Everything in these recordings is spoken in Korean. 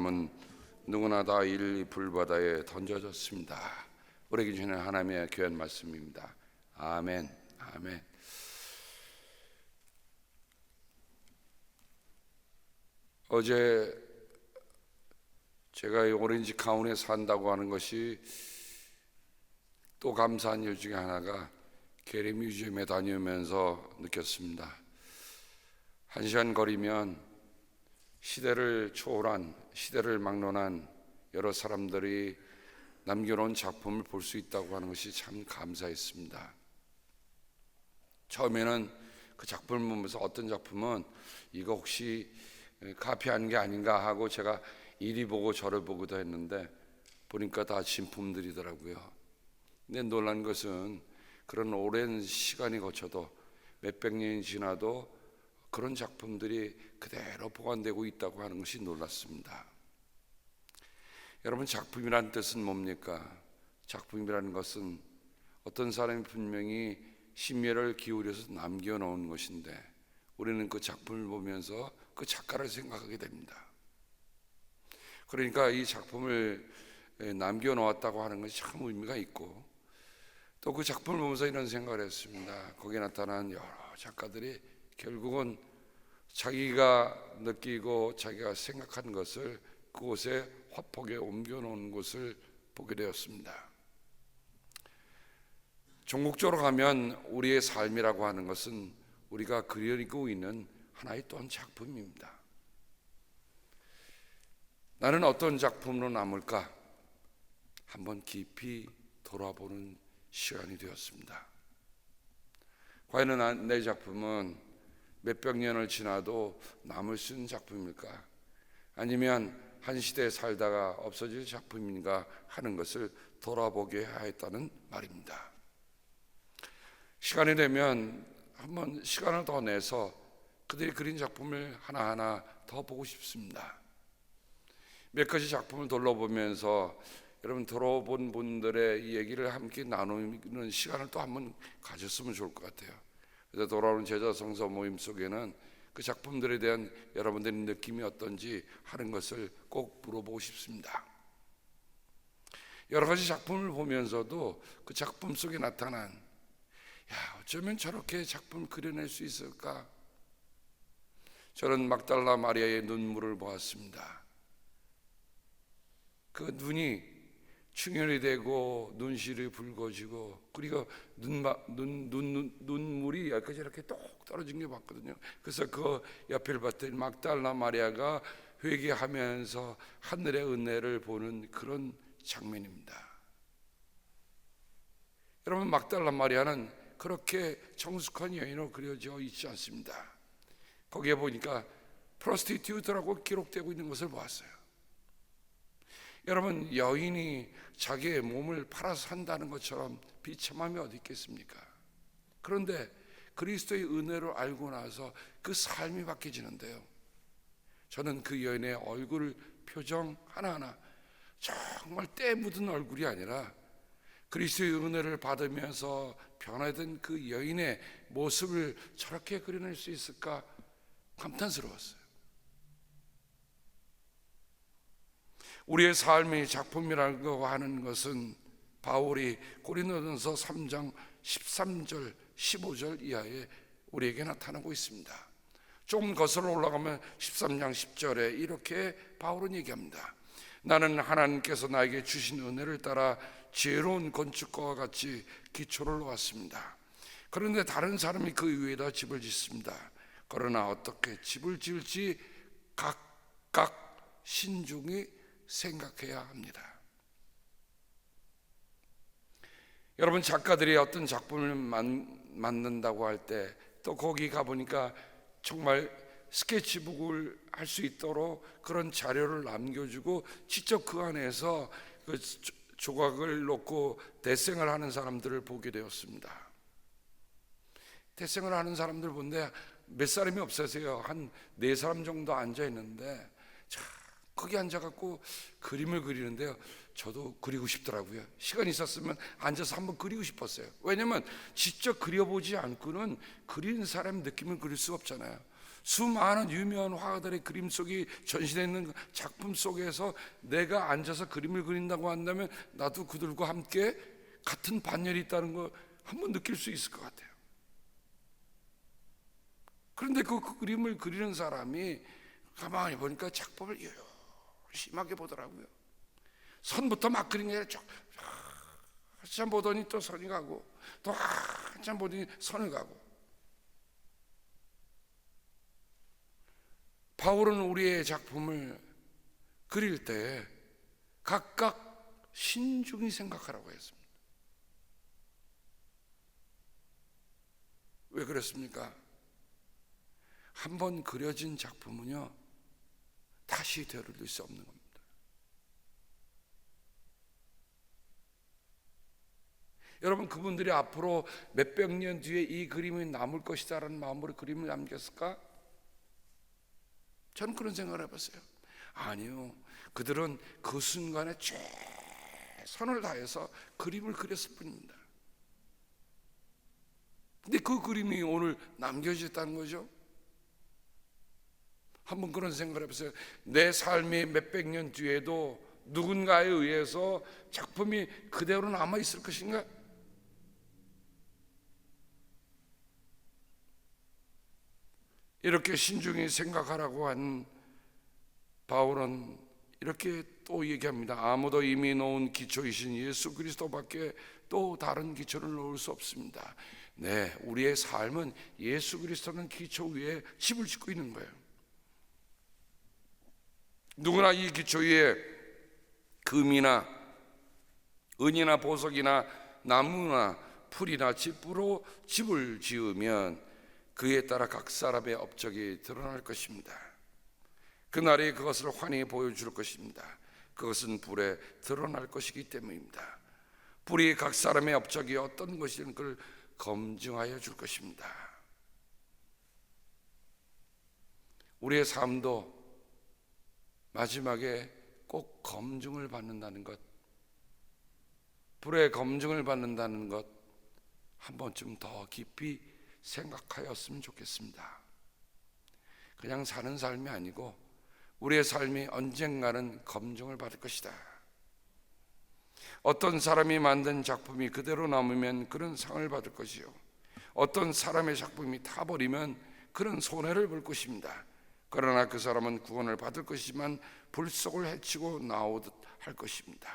사람은 누구나 다 이 불바다에 던져졌습니다. 우리 기준에 하나님의 귀한 말씀입니다. 아멘. 아멘. 어제 제가 이 오렌지 카운티에 산다고 하는 것이 또 감사한 일 중에 하나가 게리 뮤지엄에 다니면서 느꼈습니다. 1시간 거리면 시대를 초월한, 시대를 막론한 여러 사람들이 남겨놓은 작품을 볼 수 있다고 하는 것이 참 감사했습니다. 처음에는 그 작품을 보면서 어떤 작품은 이거 혹시 카피한 게 아닌가 하고 제가 이리 보고 저리 보기도 했는데 보니까 다 진품들이더라고요. 근데 놀란 것은 그런 오랜 시간이 거쳐도 몇백 년이 지나도 그런 작품들이 그대로 보관되고 있다고 하는 것이 놀랐습니다. 여러분, 작품이란 뜻은 뭡니까? 작품이라는 것은 어떤 사람이 분명히 심혈을 기울여서 남겨놓은 것인데 우리는 그 작품을 보면서 그 작가를 생각하게 됩니다. 그러니까 이 작품을 남겨놓았다고 하는 것이 참 의미가 있고, 또 그 작품을 보면서 이런 생각을 했습니다. 거기에 나타난 여러 작가들이 결국은 자기가 느끼고 자기가 생각한 것을 그곳에 화폭에 옮겨놓은 것을 보게 되었습니다. 종국적으로 가면 우리의 삶이라고 하는 것은 우리가 그리고 있는 하나의 또한 작품입니다. 나는 어떤 작품으로 남을까? 한번 깊이 돌아보는 시간이 되었습니다. 과연 내 작품은 몇백 년을 지나도 남을 수 있는 작품일까? 아니면 한 시대에 살다가 없어질 작품인가 하는 것을 돌아보게 하였다는 말입니다. 시간이 되면 한번 시간을 더 내서 그들이 그린 작품을 하나하나 더 보고 싶습니다. 몇 가지 작품을 돌아보면서 여러분 돌아본 분들의 이 얘기를 함께 나누는 시간을 또 한번 가졌으면 좋을 것 같아요. 그래서 돌아오는 제자 성서 모임 속에는 그 작품들에 대한 여러분들의 느낌이 어떤지 하는 것을 꼭 물어보고 싶습니다. 여러 가지 작품을 보면서도 그 작품 속에 나타난 어쩌면 저렇게 작품을 그려낼 수 있을까? 저는 막달라 마리아의 눈물을 보았습니다. 그 눈이 충혈이 되고 눈실이 붉어지고 그리고 눈물이 여기까지 이렇게 똑 떨어진 게 봤거든요. 그래서 그 옆을 봤더니 막달라 마리아가 회개하면서 하늘의 은혜를 보는 그런 장면입니다. 여러분, 막달라 마리아는 그렇게 정숙한 여인으로 그려져 있지 않습니다. 거기에 보니까 프로스티튜트라고 기록되고 있는 것을 보았어요. 여러분, 여인이 자기의 몸을 팔아서 산다는 것처럼 비참함이 어디 있겠습니까? 그런데 그리스도의 은혜를 알고 나서 그 삶이 바뀌어지는데요, 저는 그 여인의 얼굴 표정 하나하나 정말 때 묻은 얼굴이 아니라 그리스도의 은혜를 받으면서 변화된 그 여인의 모습을 저렇게 그려낼 수 있을까 감탄스러웠어요. 우리의 삶의 작품이라고 하는 것은 바울이 고린도전서 3장 13절 15절 이하에 우리에게 나타나고 있습니다. 조금 거슬러 올라가면 13장 10절에 이렇게 바울은 얘기합니다. 나는 하나님께서 나에게 주신 은혜를 따라 지혜로운 건축가와 같이 기초를 놓았습니다. 그런데 다른 사람이 그 위에다 집을 짓습니다. 그러나 어떻게 집을 지을지 각각 신중히 생각해야 합니다. 여러분, 작가들이 어떤 작품을 만든다고 할 때 또 거기 가보니까 정말 스케치북을 할 수 있도록 그런 자료를 남겨주고 직접 그 안에서 그 조각을 놓고 대생을 하는 사람들을 보게 되었습니다. 대생을 하는 사람들 보는데 몇 사람이 없으세요. 한 4사람 정도 앉아 있는데 거기 앉아갖고 그림을 그리는데요, 저도 그리고 싶더라고요. 시간이 있었으면 앉아서 한번 그리고 싶었어요. 왜냐면 직접 그려보지 않고는 그리는 사람 느낌을 그릴 수 없잖아요. 수많은 유명한 화가들의 그림 속이 전시되어 있는 작품 속에서 내가 앉아서 그림을 그린다고 한다면 나도 그들과 함께 같은 반열이 있다는 거 한번 느낄 수 있을 것 같아요. 그런데 그 그림을 그리는 사람이 가만히 보니까 작품을 심하게 보더라고요. 선부터 막 그린 게 한참 보더니 또 선이 가고, 또 한참 보더니 선을 가고. 바울은 우리의 작품을 그릴 때 각각 신중히 생각하라고 했습니다. 왜 그랬습니까? 한번 그려진 작품은요, 다시 되돌릴 수 없는 겁니다. 여러분, 그분들이 앞으로 몇백 년 뒤에 이 그림이 남을 것이다라는 마음으로 그림을 남겼을까? 저는 그런 생각을 해봤어요. 아니요, 그들은 그 순간에 최선을 다해서 그림을 그렸을 뿐입니다. 근데 그 그림이 오늘 남겨졌다는 거죠. 한번 그런 생각을 해보세요. 내 삶이 몇백 년 뒤에도 누군가에 의해서 작품이 그대로 남아있을 것인가? 이렇게 신중히 생각하라고 한 바울은 이렇게 또 얘기합니다. 아무도 이미 놓은 기초이신 예수 그리스도밖에 또 다른 기초를 놓을 수 없습니다. 네, 우리의 삶은 예수 그리스도는 기초 위에 집을 짓고 있는 거예요. 누구나 이 기초 위에 금이나 은이나 보석이나 나무나 풀이나 짚으로 집을 지으면 그에 따라 각 사람의 업적이 드러날 것입니다. 그날에 그것을 환히 보여줄 것입니다. 그것은 불에 드러날 것이기 때문입니다. 불이 각 사람의 업적이 어떤 것이든 그걸 검증하여 줄 것입니다. 우리의 삶도 마지막에 꼭 검증을 받는다는 것, 불의 검증을 받는다는 것 한 번쯤 더 깊이 생각하였으면 좋겠습니다. 그냥 사는 삶이 아니고 우리의 삶이 언젠가는 검증을 받을 것이다. 어떤 사람이 만든 작품이 그대로 남으면 그런 상을 받을 것이요, 어떤 사람의 작품이 타버리면 그런 손해를 볼 것입니다. 그러나 그 사람은 구원을 받을 것이지만 불속을 헤치고 나오듯 할 것입니다.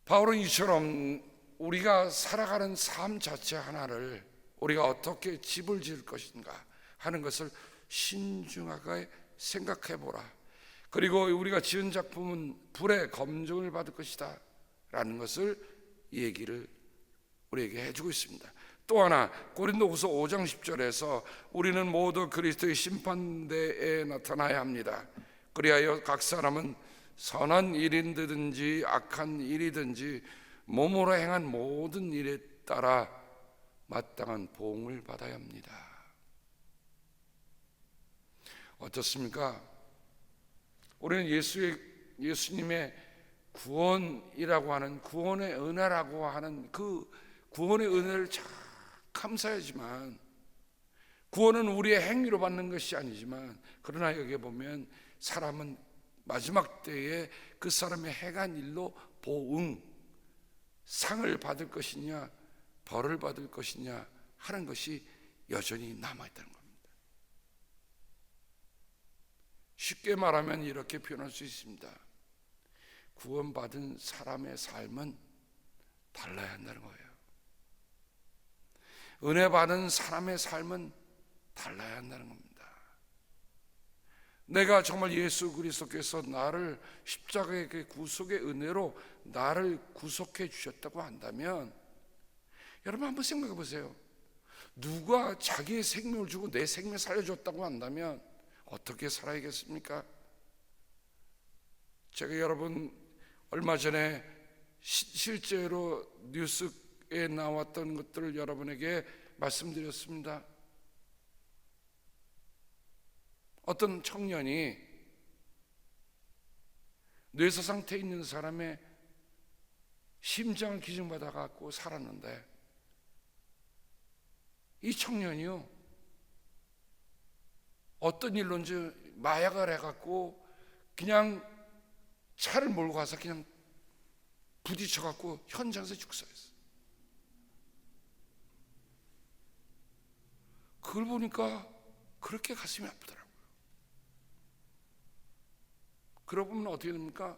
바울은 이처럼 우리가 살아가는 삶 자체 하나를 우리가 어떻게 집을 지을 것인가 하는 것을 신중하게 생각해 보라. 그리고 우리가 지은 작품은 불의 검증을 받을 것이다 라는 것을 얘기를 우리에게 해주고 있습니다. 또 하나, 고린도후서 5장 10절에서 우리는 모두 그리스도의 심판대에 나타나야 합니다. 그리하여 각 사람은 선한 일이든지 악한 일이든지 몸으로 행한 모든 일에 따라 마땅한 보응을 받아야 합니다. 어떻습니까? 우리는 예수님의 구원이라고 하는, 구원의 은혜라고 하는 그 구원의 은혜를 참 감사하지만, 구원은 우리의 행위로 받는 것이 아니지만, 그러나 여기에 보면 사람은 마지막 때에 그 사람의 행한 일로 보응, 상을 받을 것이냐 벌을 받을 것이냐 하는 것이 여전히 남아있다는 겁니다. 쉽게 말하면 이렇게 표현할 수 있습니다. 구원받은 사람의 삶은 달라야 한다는 거예요. 은혜 받은 사람의 삶은 달라야 한다는 겁니다. 내가 정말 예수 그리스도께서 나를 십자가의 그 구속의 은혜로 나를 구속해 주셨다고 한다면, 여러분 한번 생각해 보세요. 누가 자기의 생명을 주고 내 생명을 살려줬다고 한다면 어떻게 살아야겠습니까? 제가 여러분 얼마 전에 실제로 뉴스에 나왔던 것들을 여러분에게 말씀드렸습니다. 어떤 청년이 뇌사 상태에 있는 사람의 심장을 기증받아 갖고 살았는데, 이 청년이요 어떤 일론지 마약을 해갖고 그냥 차를 몰고 가서 그냥 부딪혀갖고 현장에서 죽사했어. 그걸 보니까 그렇게 가슴이 아프더라고요. 그러고 보면 어떻게 됩니까?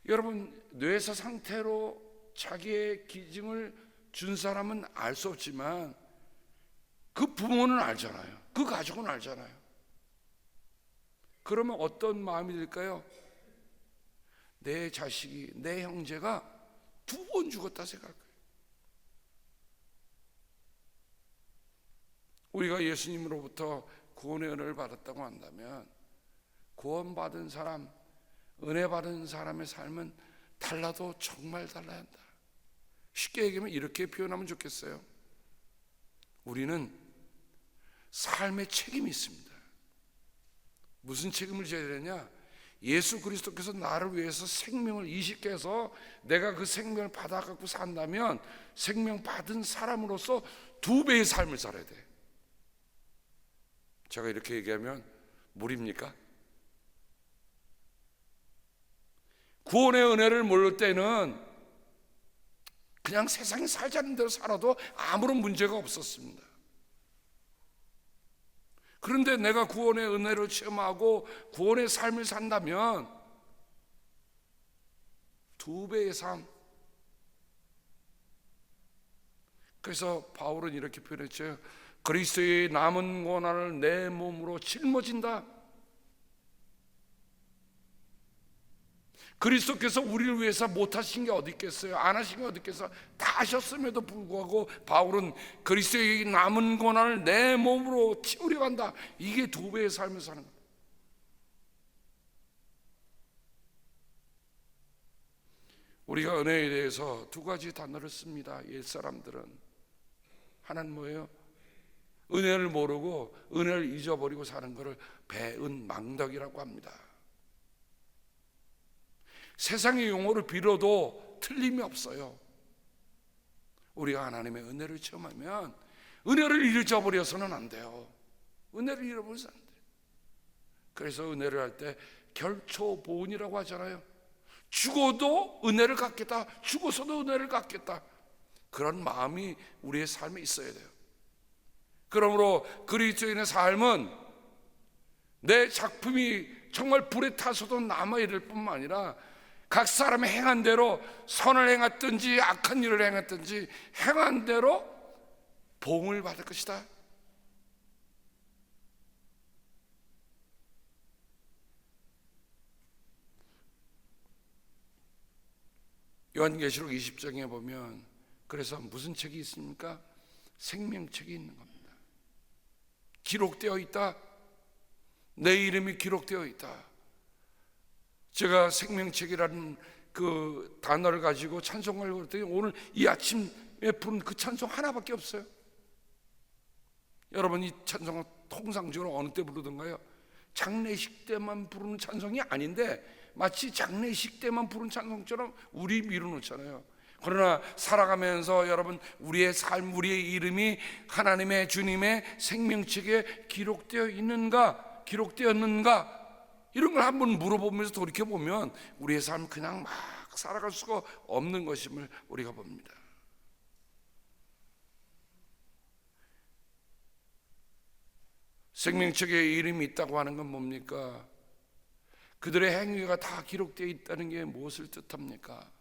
여러분, 뇌사 상태로 자기의 기증을 준 사람은 알 수 없지만 그 부모는 알잖아요. 그 가족은 알잖아요. 그러면 어떤 마음이 들까요? 내 자식이, 내 형제가 2번 죽었다 생각할 거예요. 우리가 예수님으로부터 구원의 은혜를 받았다고 한다면 구원받은 사람, 은혜 받은 사람의 삶은 달라도 정말 달라야 한다. 쉽게 얘기하면 이렇게 표현하면 좋겠어요. 우리는 삶의 책임이 있습니다. 무슨 책임을 져야 되냐? 예수 그리스도께서 나를 위해서 생명을 이식해서 내가 그 생명을 받아갖고 산다면 생명 받은 사람으로서 2배의 삶을 살아야 돼. 제가 이렇게 얘기하면 무리입니까? 구원의 은혜를 모를 때는 그냥 세상에 살자는 대로 살아도 아무런 문제가 없었습니다. 그런데 내가 구원의 은혜를 체험하고 구원의 삶을 산다면 2배의 삶. 그래서 바울은 이렇게 표현했죠. 그리스도의 남은 고난을 내 몸으로 짊어진다. 그리스도께서 우리를 위해서 못하신 게 어디 있겠어요? 안 하신 게 어디 있겠어요? 다 하셨음에도 불구하고 바울은 그리스도의 남은 고난을 내 몸으로 치우려 간다. 이게 2배의 삶을 사는 거예요. 우리가 은혜에 대해서 2가지 단어를 씁니다. 옛사람들은. 하나는 뭐예요? 은혜를 모르고 은혜를 잊어버리고 사는 것을 배은망덕이라고 합니다. 세상의 용어를 빌어도 틀림이 없어요. 우리가 하나님의 은혜를 체험하면 은혜를 잊어버려서는 안 돼요. 은혜를 잃어버려서는 안 돼요. 그래서 은혜를 할 때 결초보은이라고 하잖아요. 죽어도 은혜를 갖겠다, 죽어서도 은혜를 갖겠다, 그런 마음이 우리의 삶에 있어야 돼요. 그러므로 그리스도인의 삶은 내 작품이 정말 불에 타서도 남아야 될 뿐만 아니라 각 사람의 행한 대로 선을 행했든지 악한 일을 행했든지 행한 대로 보응을 받을 것이다. 요한계시록 20장에 보면 그래서 무슨 책이 있습니까? 생명책이 있는 겁니다. 기록되어 있다. 내 이름이 기록되어 있다. 제가 생명책이라는 그 단어를 가지고 찬송을 부르더니 오늘 이 아침에 부른 그 찬송 하나밖에 없어요. 여러분, 이 찬송은 통상적으로 어느 때 부르던가요? 장례식 때만 부르는 찬송이 아닌데 마치 장례식 때만 부르는 찬송처럼 우리 밀어놓잖아요. 그러나 살아가면서 여러분, 우리의 삶, 우리의 이름이 하나님의 주님의 생명책에 기록되어 있는가, 기록되었는가, 이런 걸 한번 물어보면서 돌이켜보면 우리의 삶은 그냥 막 살아갈 수가 없는 것임을 우리가 봅니다. 생명책에 이름이 있다고 하는 건 뭡니까? 그들의 행위가 다 기록되어 있다는 게 무엇을 뜻합니까?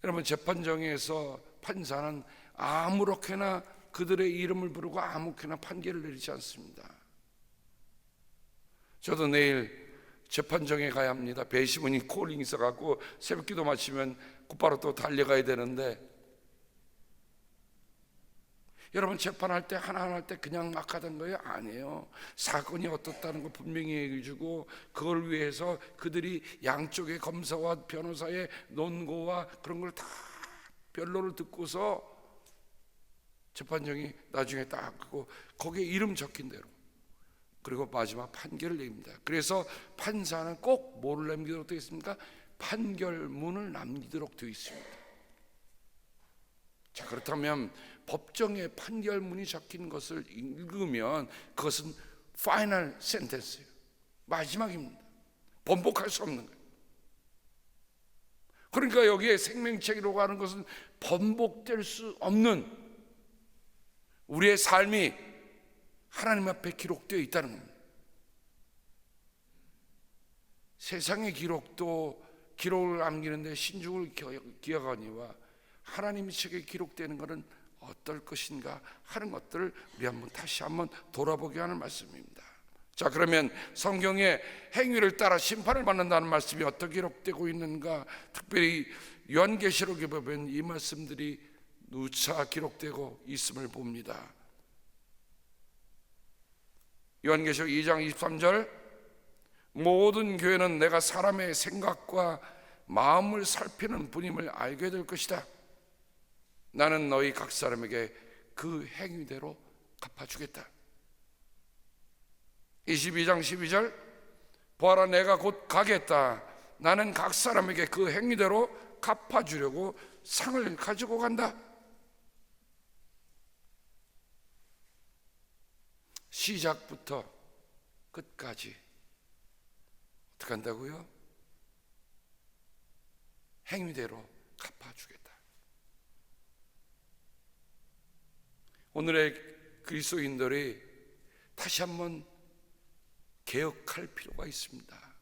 여러분, 재판정에서 판사는 아무렇게나 그들의 이름을 부르고 아무렇게나 판결을 내리지 않습니다. 저도 내일 재판정에 가야 합니다. 배심원이 콜링 있어갖고 새벽기도 마치면 곧바로 또 달려가야 되는데, 여러분, 재판할 때 하나하나 할 때 그냥 막 하던 거예요? 아니에요. 사건이 어떻다는 거 분명히 얘기해주고 그걸 위해서 그들이 양쪽의 검사와 변호사의 논고와 그런 걸 다 변론을 듣고서 재판정이 나중에 딱 하고 거기에 이름 적힌 대로 그리고 마지막 판결을 내립니다. 그래서 판사는 꼭 뭐를 남기도록 되어 있습니까? 판결문을 남기도록 되어 있습니다. 자, 그렇다면 법정의 판결문이 적힌 것을 읽으면 그것은 파이널 센텐스예요. 마지막입니다. 번복할 수 없는 거예요. 그러니까 여기에 생명책이라고 하는 것은 번복될 수 없는 우리의 삶이 하나님 앞에 기록되어 있다는 겁니다. 세상의 기록도 기록을 남기는데 신중을 기억하니와 하나님의 책에 기록되는 것은 어떨 것인가 하는 것들을 우리 다시 한번 돌아보게 하는 말씀입니다. 자, 그러면 성경의 행위를 따라 심판을 받는다는 말씀이 어떻게 기록되고 있는가? 특별히 요한계시록에 보면 이 말씀들이 누차 기록되고 있음을 봅니다. 요한계시록 2장 23절, 모든 교회는 내가 사람의 생각과 마음을 살피는 분임을 알게 될 것이다. 나는 너희 각 사람에게 그 행위대로 갚아주겠다. 22장 12절, 보아라 내가 곧 가겠다. 나는 각 사람에게 그 행위대로 갚아주려고 상을 가지고 간다. 시작부터 끝까지 어떻게 한다고요? 행위대로 갚아주겠다. 오늘의 그리스도인들이 다시 한번 개혁할 필요가 있습니다.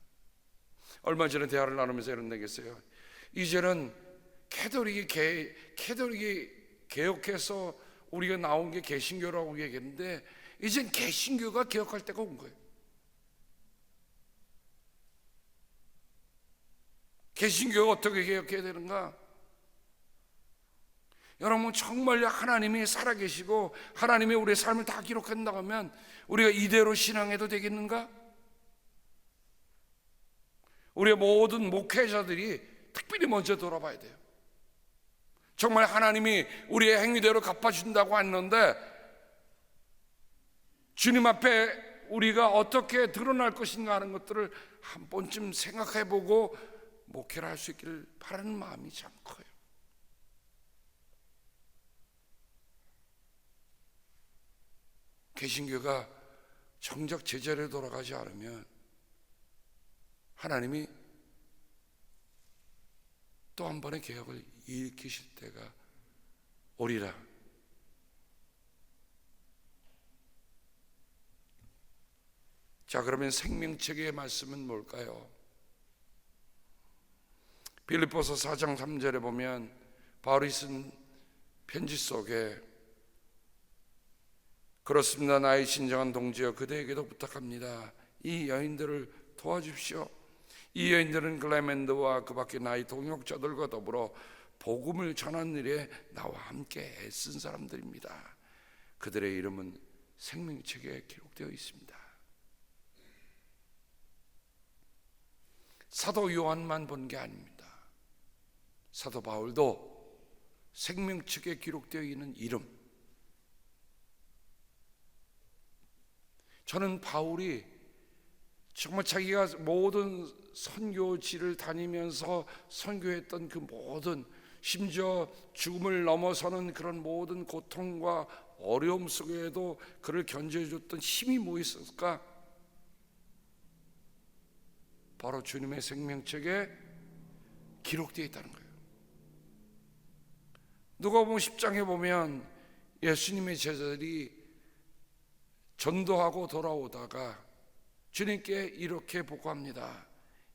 얼마 전에 대화를 나누면서 이런 얘기했어요. 이제는 캐톨릭이 개혁해서 우리가 나온 게 개신교라고 얘기했는데 이젠 개신교가 개혁할 때가 온 거예요. 개신교가 어떻게 개혁해야 되는가? 여러분, 정말 하나님이 살아계시고 하나님이 우리의 삶을 다 기록한다고 하면 우리가 이대로 신앙해도 되겠는가? 우리의 모든 목회자들이 특별히 먼저 돌아봐야 돼요. 정말 하나님이 우리의 행위대로 갚아준다고 했는데 주님 앞에 우리가 어떻게 드러날 것인가 하는 것들을 한 번쯤 생각해보고 목회를 할 수 있기를 바라는 마음이 참 커요. 개신교가 정작 제자리에 돌아가지 않으면 하나님이 또 한 번의 개혁을 일으키실 때가 오리라. 자, 그러면 생명책의 말씀은 뭘까요? 빌립보서 4장 3절에 보면 바울이 쓴 편지 속에 그렇습니다. 나의 진정한 동지여 그대에게도 부탁합니다. 이 여인들을 도와주십시오. 이 여인들은 클레멘드와 그 밖에 나의 동역자들과 더불어 복음을 전하는 일에 나와 함께 애쓴 사람들입니다. 그들의 이름은 생명책에 기록되어 있습니다. 사도 요한만 본 게 아닙니다. 사도 바울도 생명책에 기록되어 있는 이름, 저는 바울이 정말 자기가 모든 선교지를 다니면서 선교했던 그 모든, 심지어 죽음을 넘어서는 그런 모든 고통과 어려움 속에도 그를 견제해줬던 힘이 뭐 있었을까? 바로 주님의 생명책에 기록되어 있다는 거예요. 누가복음 10장에 보면 예수님의 제자들이 전도하고 돌아오다가 주님께 이렇게 보고합니다.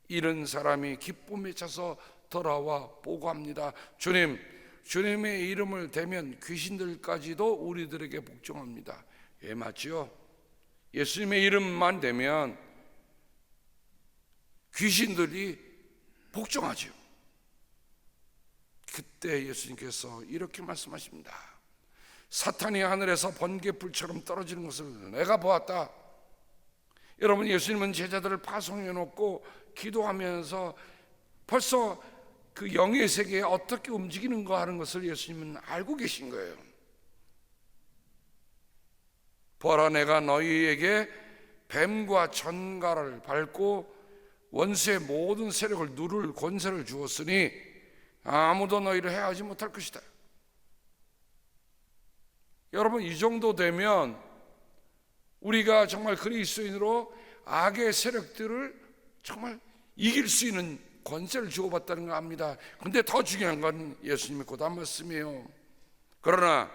이런 사람이 기쁨에 차서 돌아와 보고합니다. 주님, 주님의 이름을 대면 귀신들까지도 우리들에게 복종합니다. 예, 맞지요? 예수님의 이름만 대면 귀신들이 복종하죠. 그때 예수님께서 이렇게 말씀하십니다. 사탄이 하늘에서 번개불처럼 떨어지는 것을 내가 보았다. 여러분, 예수님은 제자들을 파송해 놓고 기도하면서 벌써 그 영의 세계에 어떻게 움직이는가 하는 것을 예수님은 알고 계신 거예요. 보아라, 내가 너희에게 뱀과 전갈을 밟고 원수의 모든 세력을 누를 권세를 주었으니 아무도 너희를 해하지 못할 것이다. 여러분, 이 정도 되면 우리가 정말 그리스도인으로 악의 세력들을 정말 이길 수 있는 권세를 주고받다는 걸 압니다. 근데 더 중요한 건 예수님의 고단 말씀이에요. 그러나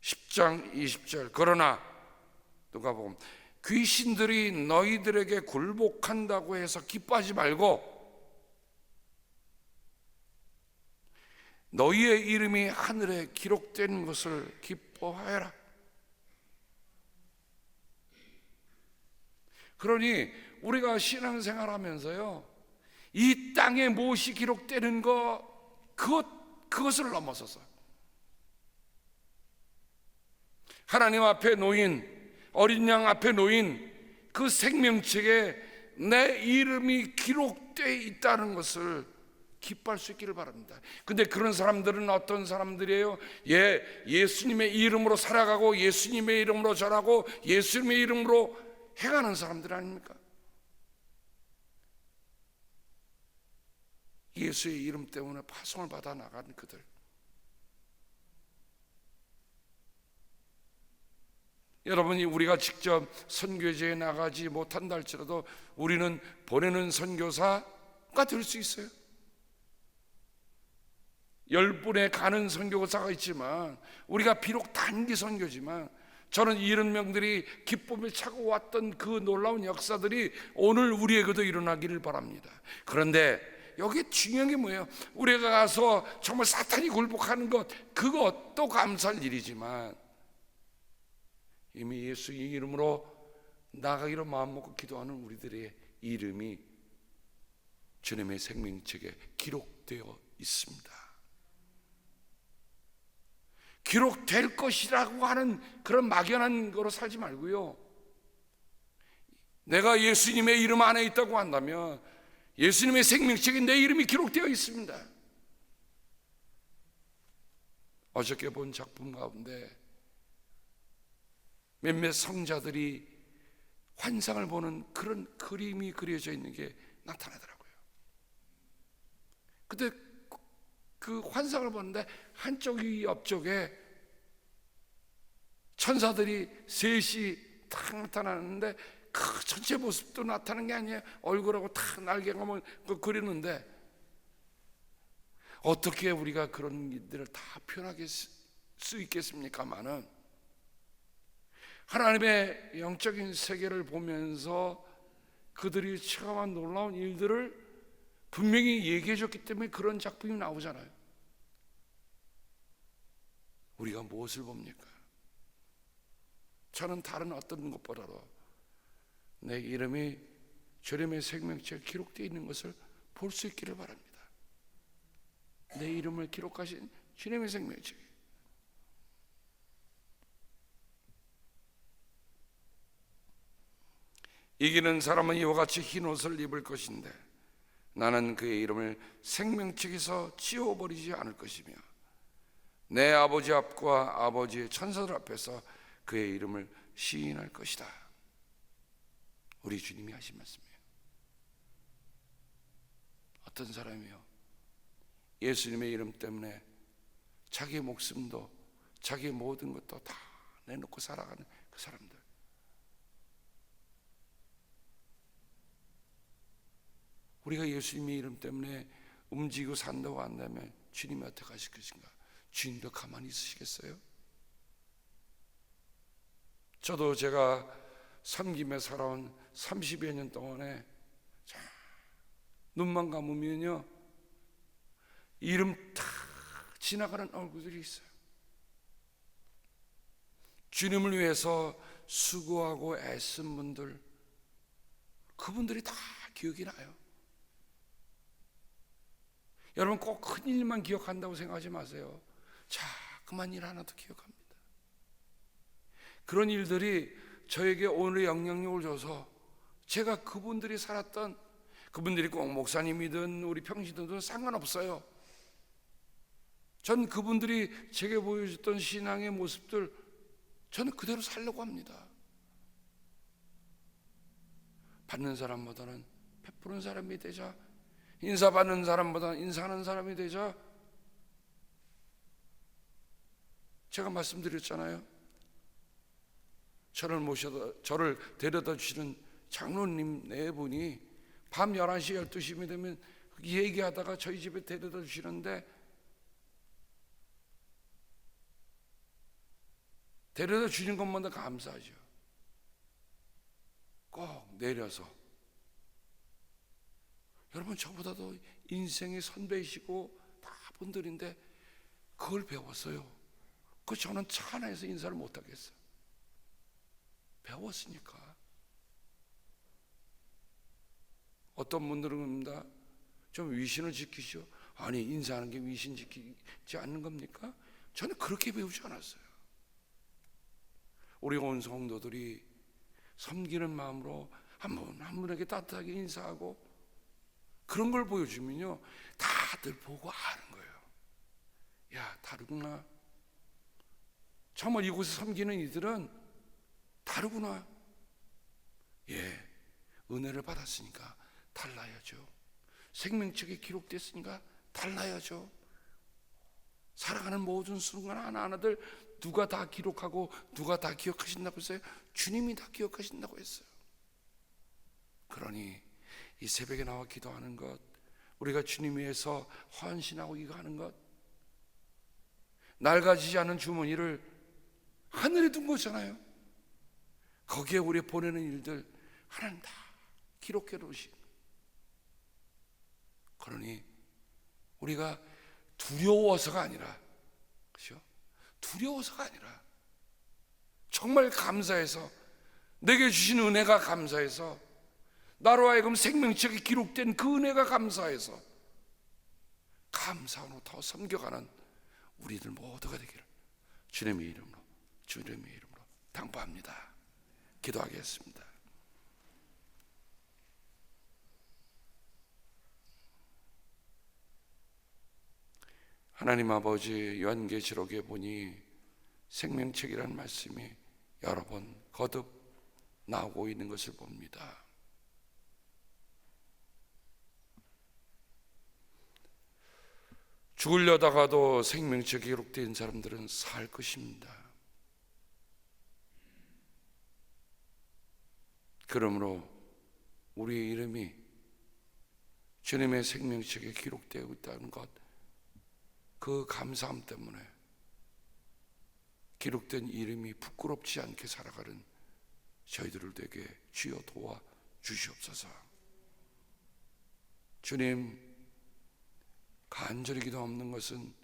10장 20절, 그러나 누가복음, 귀신들이 너희들에게 굴복한다고 해서 기뻐하지 말고 너희의 이름이 하늘에 기록된 것을 기뻐하여라. 그러니 우리가 신앙생활 하면서요, 이 땅에 무엇이 기록되는 그것을 넘어서서 하나님 앞에 놓인, 어린 양 앞에 놓인 그 생명책에 내 이름이 기록되어 있다는 것을 기뻐할 수 있기를 바랍니다. 근데 그런 사람들은 어떤 사람들이에요? 예수님의 이름으로 살아가고 예수님의 이름으로 절하고 예수님의 이름으로 행하는 사람들 아닙니까? 예수의 이름 때문에 파송을 받아 나간 그들. 여러분이 우리가 직접 선교제에 나가지 못한다 할지라도 우리는 보내는 선교사가 될 수 있어요. 10분에 가는 선교사가 있지만, 우리가 비록 단기 선교지만 저는 이런 명들이 기쁨을 차고 왔던 그 놀라운 역사들이 오늘 우리에게도 일어나기를 바랍니다. 그런데 여기 중요한 게 뭐예요? 우리가 가서 정말 사탄이 굴복하는 것, 그것도 감사할 일이지만 이미 예수의 이름으로 나가기로 마음먹고 기도하는 우리들의 이름이 주님의 생명책에 기록되어 있습니다. 기록될 것이라고 하는 그런 막연한 거로 살지 말고요, 내가 예수님의 이름 안에 있다고 한다면 예수님의 생명책에 내 이름이 기록되어 있습니다. 어저께 본 작품 가운데 몇몇 성자들이 환상을 보는 그런 그림이 그려져 있는 게 나타나더라고요. 근데 그 환상을 보는데 한쪽이 옆쪽에 천사들이 셋이 탁 나타나는데 그 전체 모습도 나타나는 게 아니에요. 얼굴하고 탁 날개가 그리는데 어떻게 우리가 그런 일들을 다 표현하게 수 있겠습니까마는 하나님의 영적인 세계를 보면서 그들이 체험한 놀라운 일들을 분명히 얘기해 줬기 때문에 그런 작품이 나오잖아요. 우리가 무엇을 봅니까? 저는 다른 어떤 것보다도 내 이름이 주님의 생명책에 기록되어 있는 것을 볼 수 있기를 바랍니다. 내 이름을 기록하신 주님의 생명책. 이기는 사람은 이와 같이 흰 옷을 입을 것인데 나는 그의 이름을 생명책에서 지워버리지 않을 것이며 내 아버지 앞과 아버지의 천사들 앞에서 그의 이름을 시인할 것이다. 우리 주님이 하신 말씀이에요. 어떤 사람이요, 예수님의 이름 때문에 자기의 목숨도 자기의 모든 것도 다 내놓고 살아가는 그 사람들. 우리가 예수님의 이름 때문에 움직이고 산다고 한다면 주님이 어떻게 하실 것인가? 주님도 가만히 있으시겠어요? 저도 제가 섬김에 살아온 30여 년 동안에 눈만 감으면요 이름 탁 지나가는 얼굴들이 있어요. 주님을 위해서 수고하고 애쓴 분들, 그분들이 다 기억이 나요. 여러분 꼭 큰 일만 기억한다고 생각하지 마세요. 자그만 일 하나도 기억합니다. 그런 일들이 저에게 오늘의 영향력을 줘서 제가 그분들이 살았던, 그분들이 꼭 목사님이든 우리 평신도든 상관없어요. 전 그분들이 제게 보여줬던 신앙의 모습들 저는 그대로 살려고 합니다. 받는 사람보다는 베푸는 사람이 되자, 인사받는 사람보다는 인사하는 사람이 되자. 제가 말씀드렸잖아요. 저를 데려다 주시는 장로님 네 분이 밤 11시 12시쯤 되면 얘기하다가 저희 집에 데려다 주시는데, 데려다 주는 것마다 감사하죠. 꼭 내려서, 여러분 저보다도 인생의 선배이시고 다 분들인데 그걸 배웠어요. 그 저는 차 안에서 인사를 못하겠어요. 배웠으니까. 어떤 분들은 그럽니다. 좀 위신을 지키시오. 아니, 인사하는 게 위신 지키지 않는 겁니까? 저는 그렇게 배우지 않았어요. 우리 온 성도들이 섬기는 마음으로 한 분에게 따뜻하게 인사하고 그런 걸 보여주면요, 다들 보고 아는 거예요. 야, 다르구나. 정말 이곳에 섬기는 이들은 다르구나. 예, 은혜를 받았으니까 달라야죠. 생명책에 기록됐으니까 달라야죠. 살아가는 모든 순간 하나하나들 누가 다 기록하고 누가 다 기억하신다고 했어요? 주님이 다 기억하신다고 했어요. 그러니 이 새벽에 나와 기도하는 것, 우리가 주님 위해서 헌신하고 이거 하는 것, 낡아지지 않은 주머니를 하늘에 둔 거잖아요. 거기에 우리 보내는 일들 하나님 다 기록해 놓으신. 그러니 우리가 두려워서가 아니라, 그렇죠? 두려워서가 아니라 정말 감사해서, 내게 주신 은혜가 감사해서, 나로 하여금 생명책에 기록된 그 은혜가 감사해서 감사로 더 섬겨가는 우리들 모두가 되기를 주님의 이름으로 당부합니다. 기도하겠습니다. 하나님 아버지, 요한계시록에 보니 생명책이라는 말씀이 여러 번 거듭 나오고 있는 것을 봅니다. 죽으려다가도 생명책에 기록된 사람들은 살 것입니다. 그러므로 우리의 이름이 주님의 생명책에 기록되어 있다는 것, 그 감사함 때문에 기록된 이름이 부끄럽지 않게 살아가는 저희들을 되게 주여 도와 주시옵소서. 주님, 간절히 기도하는 것은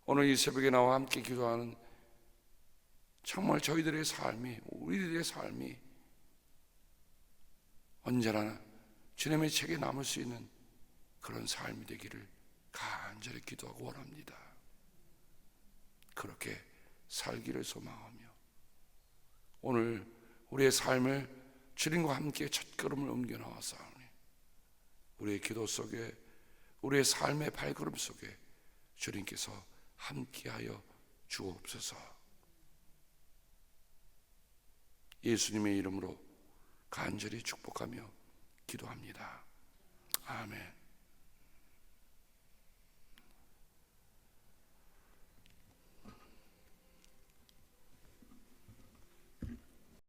오늘 이 새벽에 나와 함께 기도하는 정말 저희들의 삶이, 우리들의 삶이 언제나 주님의 책에 남을 수 있는 그런 삶이 되기를 간절히 기도하고 원합니다. 그렇게 살기를 소망하며 오늘 우리의 삶을 주님과 함께 첫걸음을 옮겨 나와사오니 우리의 기도 속에, 우리의 삶의 발걸음 속에 주님께서 함께하여 주옵소서. 예수님의 이름으로 간절히 축복하며 기도합니다. 아멘.